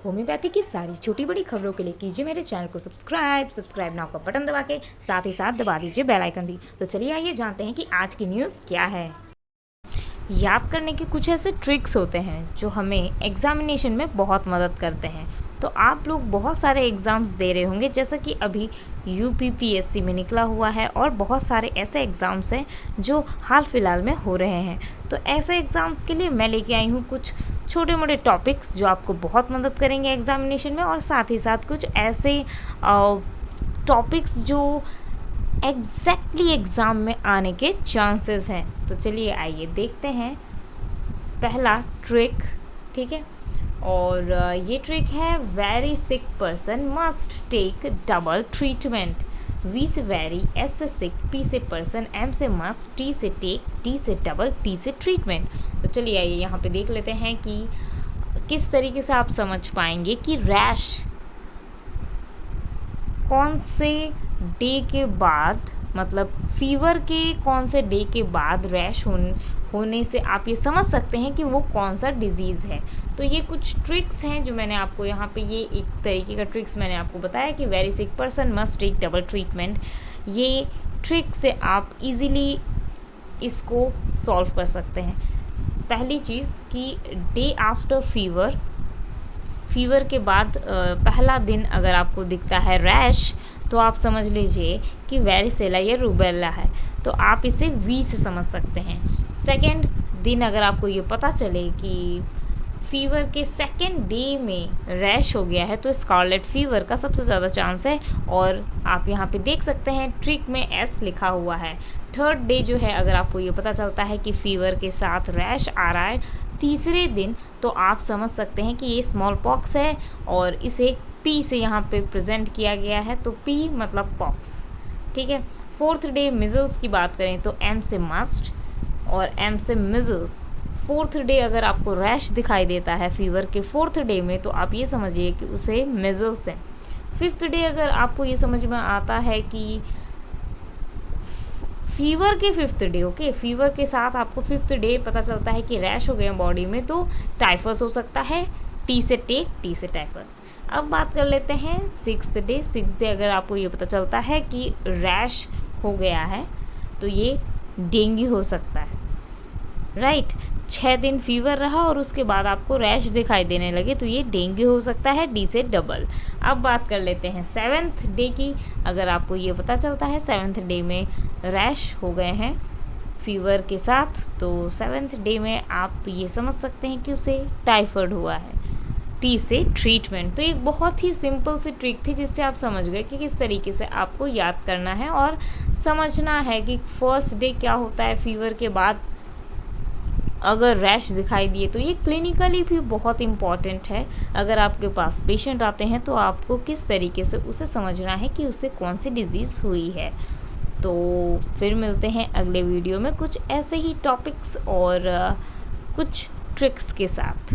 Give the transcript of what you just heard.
Homeopathy की सारी छोटी बड़ी खबरों के लिए कीजिए मेरे चैनल को सब्सक्राइब नाउ का बटन दबा के साथ ही साथ दबा दीजिए बेल आइकन भी। तो चलिए आइए जानते हैं कि आज की न्यूज़ क्या है। याद करने के कुछ ऐसे ट्रिक्स होते हैं जो हमें एग्जामिनेशन में बहुत मदद करते हैं। तो आप लोग बहुत सारे एग्ज़ाम्स दे रहे होंगे, जैसा कि अभी यूपीपीएससी में निकला हुआ है और बहुत सारे ऐसे एग्ज़ाम्स हैं जो हाल फिलहाल में हो रहे हैं। तो ऐसे एग्ज़ाम्स के लिए मैं लेके आई हूँ कुछ छोटे मोटे टॉपिक्स जो आपको बहुत मदद करेंगे एग्जामिनेशन में, और साथ ही साथ कुछ ऐसे टॉपिक्स जो एग्जैक्टली एग्ज़ाम में आने के चांसेस हैं। तो चलिए आइए देखते हैं। पहला ट्रिक, ठीक है, और ये ट्रिक है very sick person must take double treatment. V से वेरी, एस से सिक, पी से पर्सन, एम से मस्ट, टी से टेक, डी से डबल, टी से ट्रीटमेंट। तो चलिए आइए यहाँ पे देख लेते हैं कि किस तरीके से आप समझ पाएंगे कि रैश कौन से डे के बाद, मतलब फीवर के कौन से डे के बाद रैश होने से आप ये समझ सकते हैं कि वो कौन सा डिज़ीज़ है। तो ये कुछ ट्रिक्स हैं जो मैंने आपको यहाँ पे, ये एक तरीके का ट्रिक्स मैंने आपको बताया कि very sick person must take double treatment. ये ट्रिक से आप इजीली इसको सॉल्व कर सकते हैं। पहली चीज़ कि डे आफ्टर फीवर के बाद पहला दिन अगर आपको दिखता है रैश, तो आप समझ लीजिए कि वेरिसेला या रूबेला है। तो आप इसे वी से समझ सकते हैं। सेकेंड दिन अगर आपको ये पता चले कि फीवर के सेकेंड डे में रैश हो गया है, तो स्कारलेट फीवर का सबसे ज़्यादा चांस है, और आप यहाँ पे देख सकते हैं ट्रिक में एस लिखा हुआ है। थर्ड डे जो है, अगर आपको ये पता चलता है कि फीवर के साथ रैश आ रहा है तीसरे दिन, तो आप समझ सकते हैं कि ये स्मॉल पॉक्स है, और इसे पी से यहाँ पे प्रेजेंट किया गया है। तो पी मतलब पॉक्स, ठीक है। फोर्थ डे मिजल्स की बात करें तो एम से मस्ट और एम से मिजल्स। फोर्थ डे अगर आपको रैश दिखाई देता है फीवर के फोर्थ डे में, तो आप ये समझिए कि उसे मिजल्स है। फिफ्थ डे अगर आपको ये समझ में आता है कि फीवर के फिफ्थ डे, ओके, फीवर के साथ आपको फिफ्थ डे पता चलता है कि रैश हो गया बॉडी में, तो टाइफस हो सकता है। टी से टेक, टी से टाइफस। अब बात कर लेते हैं सिक्स्थ डे अगर आपको ये पता चलता है कि रैश हो गया है, तो ये डेंगू हो सकता है, राइट। 6 दिन फीवर रहा और उसके बाद आपको रैश दिखाई देने लगे, तो ये डेंगू हो सकता है, डी से डबल। अब बात कर लेते हैं सेवेंथ डे की। अगर आपको ये पता चलता है सेवेंथ डे में रैश हो गए हैं फीवर के साथ, तो सेवेंथ डे में आप ये समझ सकते हैं कि उसे टाइफाइड हुआ है, टी से ट्रीटमेंट। तो एक बहुत ही सिंपल सी ट्रिक थी जिससे आप समझ गए कि किस तरीके से आपको याद करना है और समझना है कि फर्स्ट डे क्या होता है फीवर के बाद अगर रैश दिखाई दिए। तो ये क्लिनिकली भी बहुत इम्पॉर्टेंट है। अगर आपके पास पेशेंट आते हैं तो आपको किस तरीके से उसे समझना है कि उसे कौन सी डिज़ीज़ हुई है। तो फिर मिलते हैं अगले वीडियो में कुछ ऐसे ही टॉपिक्स और कुछ ट्रिक्स के साथ।